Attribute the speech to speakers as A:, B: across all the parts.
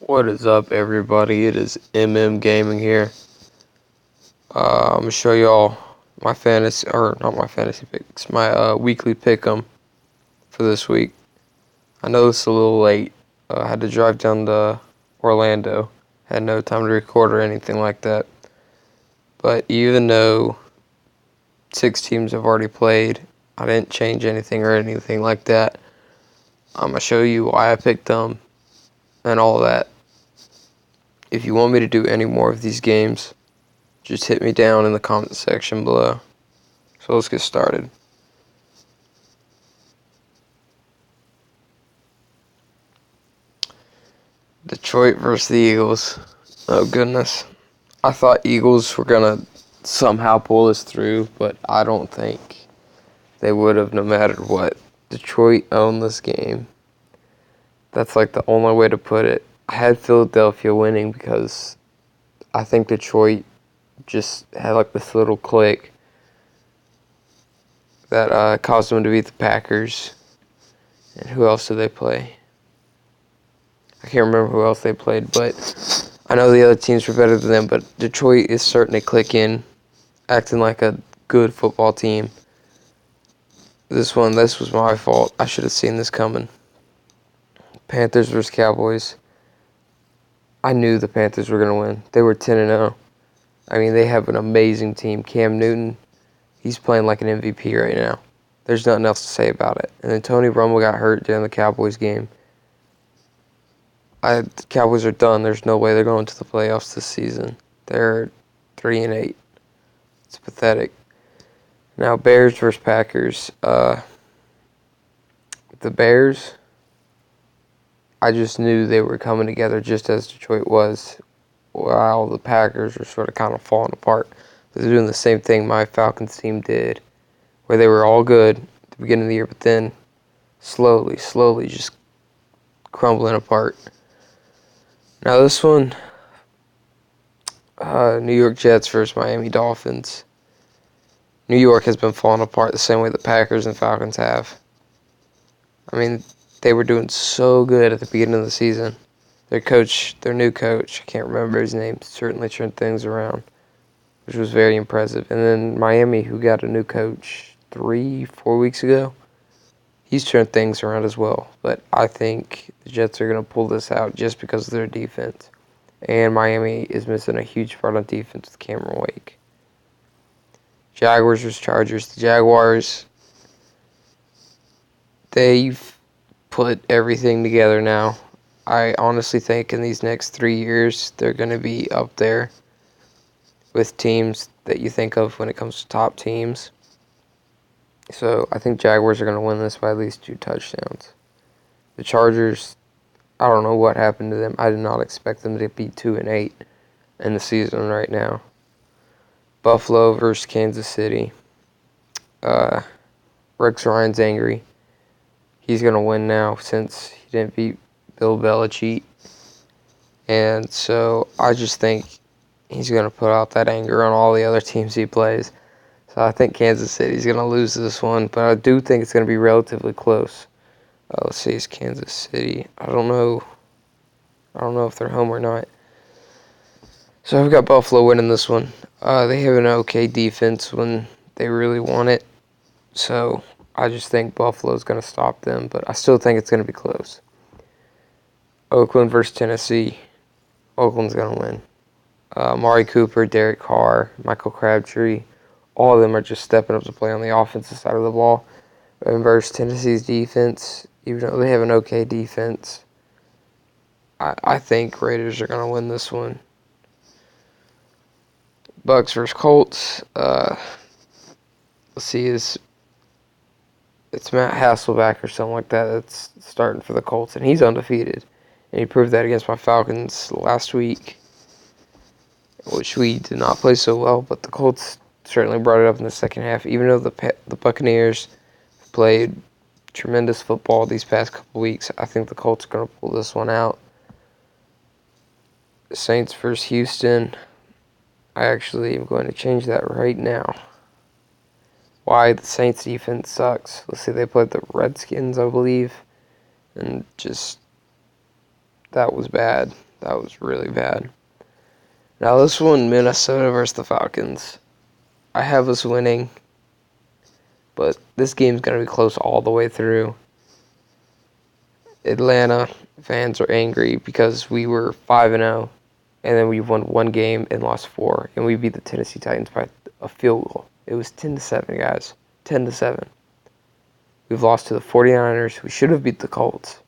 A: What is up, everybody? It is Gaming here. I'm gonna show y'all my fantasy, or not my fantasy picks, my weekly pick 'em for this week. I know it's a little late. I had to drive down to Orlando. Had no time to record or anything like that. But even though 6 teams have already played, I didn't change anything or anything like that. I'm gonna show you why I picked them and all that. If you want me to do any more of these games, just hit me down in the comment section below. So let's get started. Detroit versus the Eagles. Oh goodness. I thought Eagles were going to somehow pull this through, but I don't think they would have no matter what. Detroit owned this game. That's like the only way to put it. I had Philadelphia winning because I think Detroit just had like this little click that caused them to beat the Packers. And who else did they play? I can't remember who else they played, but I know the other teams were better than them. But Detroit is starting to click in, acting like a good football team. This was my fault. I should have seen this coming. Panthers versus Cowboys. I knew the Panthers were going to win. They were 10-0. I mean, they have an amazing team. Cam Newton, he's playing like an MVP right now. There's nothing else to say about it. And then Tony Romo got hurt during the Cowboys game. The Cowboys are done. There's no way they're going to the playoffs this season. They're 3-8. It's pathetic. Now Bears versus Packers. The Bears, I just knew they were coming together just as Detroit was, while the Packers were sort of kind of falling apart. They're doing the same thing my Falcons team did, where they were all good at the beginning of the year, but then slowly just crumbling apart. Now this one, New York Jets versus Miami Dolphins. New York has been falling apart the same way the Packers and Falcons have. I mean, they were doing so good at the beginning of the season. Their new coach, I can't remember his name, certainly turned things around, which was very impressive. And then Miami, who got a new coach 3-4 weeks ago, he's turned things around as well. But I think the Jets are going to pull this out just because of their defense. And Miami is missing a huge part on defense with Cameron Wake. Jaguars versus Chargers. The Jaguars, they've put everything together now. I honestly think in these next 3 years, they're going to be up there with teams that you think of when it comes to top teams. So I think Jaguars are going to win this by at least 2 touchdowns. The Chargers, I don't know what happened to them. I did not expect them to be 2-8 in the season right now. Buffalo versus Kansas City. Rex Ryan's angry. He's going to win now since he didn't beat Bill Belichick. And so I just think he's going to put out that anger on all the other teams he plays. So I think Kansas City's going to lose this one, but I do think it's going to be relatively close. Let's see, it's Kansas City. I don't know if they're home or not. So I've got Buffalo winning this one. They have an okay defense when they really want it. So I just think Buffalo's going to stop them, but I still think it's going to be close. Oakland versus Tennessee. Oakland's going to win. Amari Cooper, Derek Carr, Michael Crabtree, all of them are just stepping up to play on the offensive side of the ball. And versus Tennessee's defense, even though they have an okay defense, I think Raiders are going to win this one. Bucks versus Colts. Let's see, it's Matt Hasselbeck or something like that that's starting for the Colts, and he's undefeated. And he proved that against my Falcons last week, which we did not play so well, but the Colts certainly brought it up in the second half, even though the Buccaneers played tremendous football these past couple weeks. I think the Colts are going to pull this one out. Saints versus Houston. I actually am going to change that right now. Why the Saints defense sucks. Let's see, they played the Redskins, I believe, and just that was bad. That was really bad. Now this one, Minnesota versus the Falcons. I have us winning, but this game's going to be close all the way through. Atlanta fans are angry because we were 5-0, and then we won one game and lost 4, and we beat the Tennessee Titans by a field goal. It was 10-7, guys. 10-7. We've lost to the 49ers. We should have beat the Colts,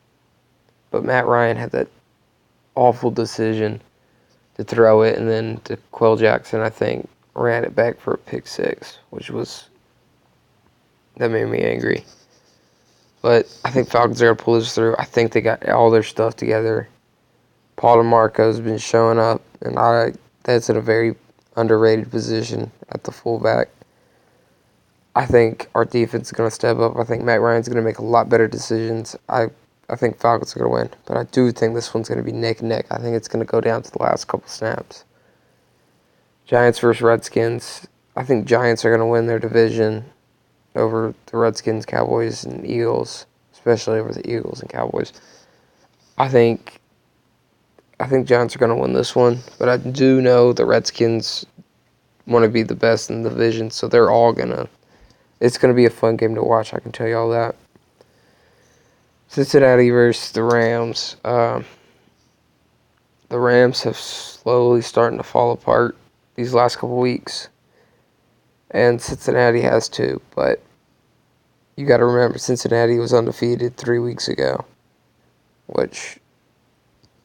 A: but Matt Ryan had that awful decision to throw it, and then to Quell Jackson, I think, ran it back for a pick 6, that made me angry. But I think Falcons are going to pull this through. I think they got all their stuff together. Paul DeMarco's been showing up, and that's in a very underrated position at the fullback. I think our defense is going to step up. I think Matt Ryan's going to make a lot better decisions. I think Falcons are going to win, but I do think this one's going to be neck and neck. I think it's going to go down to the last couple snaps. Giants versus Redskins. I think Giants are going to win their division over the Redskins, Cowboys, and Eagles, especially over the Eagles and Cowboys. I think Giants are going to win this one, but I do know the Redskins want to be the best in the division, so they're all going to... It's going to be a fun game to watch, I can tell you all that. Cincinnati versus the Rams. The Rams have slowly starting to fall apart these last couple weeks, and Cincinnati has too, but you got to remember Cincinnati was undefeated 3 weeks ago, which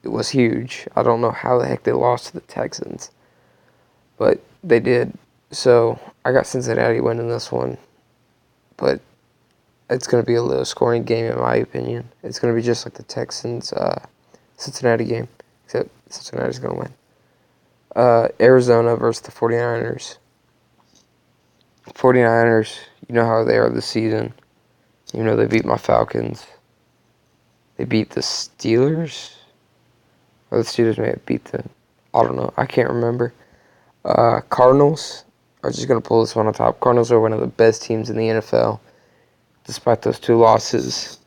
A: it was huge. I don't know how the heck they lost to the Texans, but they did. So I got Cincinnati winning this one, but it's going to be a low-scoring game in my opinion. It's going to be just like the Texans-Cincinnati game, except Cincinnati's going to win. Arizona versus the 49ers. 49ers, you know how they are this season. You know they beat my Falcons. They beat the Steelers. Or the Steelers may have beat the... I don't know. I can't remember. Cardinals are just going to pull this one on top. Cardinals are one of the best teams in the NFL, despite those 2 losses.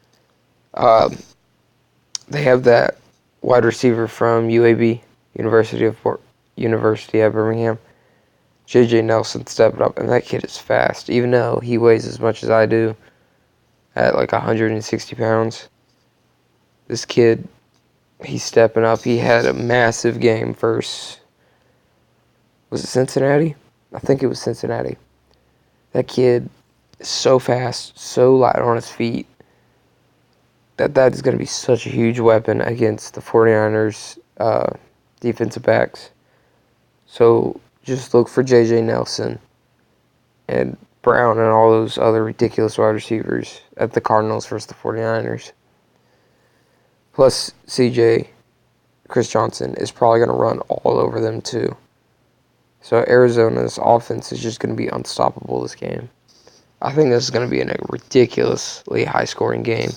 A: They have that wide receiver from UAB, University of Birmingham. J.J. Nelson stepped up, and that kid is fast. Even though he weighs as much as I do, at like 160 pounds, this kid, he's stepping up. He had a massive game versus... Was it Cincinnati? I think it was Cincinnati. That kid is so fast, so light on his feet, that is going to be such a huge weapon against the 49ers defensive backs. So just look for J.J. Nelson and Brown and all those other ridiculous wide receivers at the Cardinals versus the 49ers. Plus, Chris Johnson, is probably going to run all over them too. So Arizona's offense is just going to be unstoppable this game. I think this is going to be a ridiculously high-scoring game.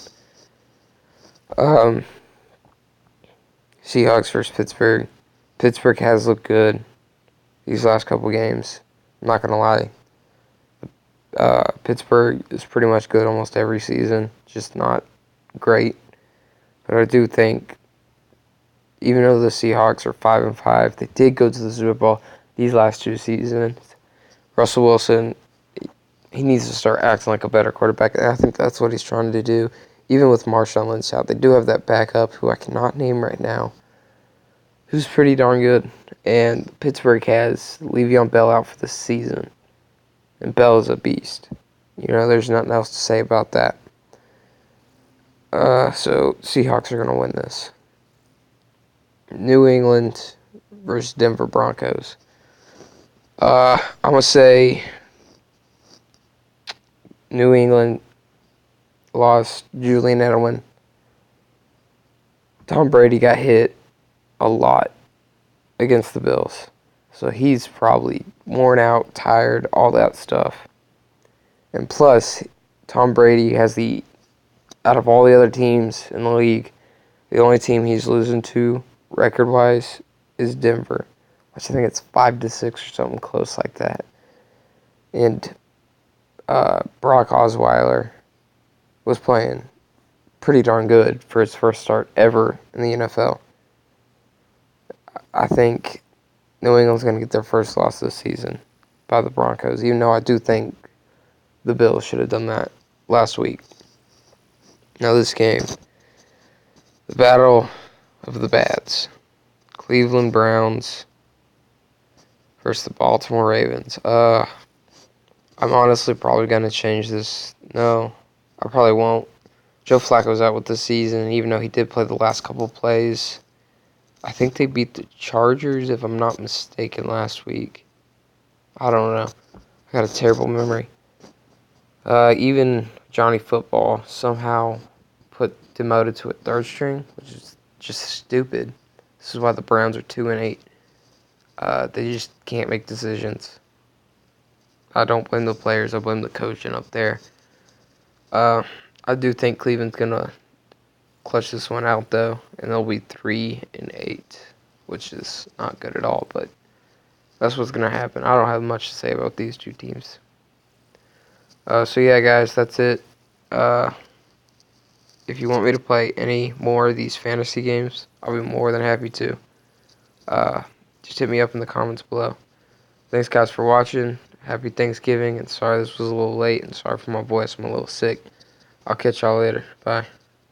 A: Seahawks versus Pittsburgh. Pittsburgh has looked good these last couple games. I'm not going to lie. Pittsburgh is pretty much good almost every season, just not great. But I do think, even though the Seahawks are 5-5, they did go to the Super Bowl these last 2 seasons. Russell Wilson, he needs to start acting like a better quarterback, and I think that's what he's trying to do. Even with Marshawn Lynch out, they do have that backup, who I cannot name right now, who's pretty darn good. And Pittsburgh has Le'Veon Bell out for the season, and Bell is a beast. You know, there's nothing else to say about that. So Seahawks are going to win this. New England versus Denver Broncos. I'm going to say New England lost Julian Edelman. Tom Brady got hit a lot against the Bills. So he's probably worn out, tired, all that stuff. And plus, Tom Brady has out of all the other teams in the league, the only team he's losing to record-wise is Denver, which I think it's 5-6 or something close like that. And Brock Osweiler was playing pretty darn good for his first start ever in the NFL. I think New England's going to get their first loss this season by the Broncos, even though I do think the Bills should have done that last week. Now this game, the battle of the Bads. Cleveland Browns versus the Baltimore Ravens. I'm honestly probably going to change this. No, I probably won't. Joe Flacco's out with the season, even though he did play the last couple plays. I think they beat the Chargers, if I'm not mistaken, last week. I don't know. I got a terrible memory. Even Johnny Football somehow demoted to a third string, which is just stupid. This is why the Browns are 2-8. They just can't make decisions. I don't blame the players. I blame the coaching up there. I do think Cleveland's gonna clutch this one out though, and they'll be 3-8, which is not good at all. But that's what's gonna happen. I don't have much to say about these two teams. So yeah, guys, that's it. If you want me to play any more of these fantasy games, I'll be more than happy to. Just hit me up in the comments below. Thanks, guys, for watching. Happy Thanksgiving, and sorry this was a little late, and sorry for my voice. I'm a little sick. I'll catch y'all later. Bye.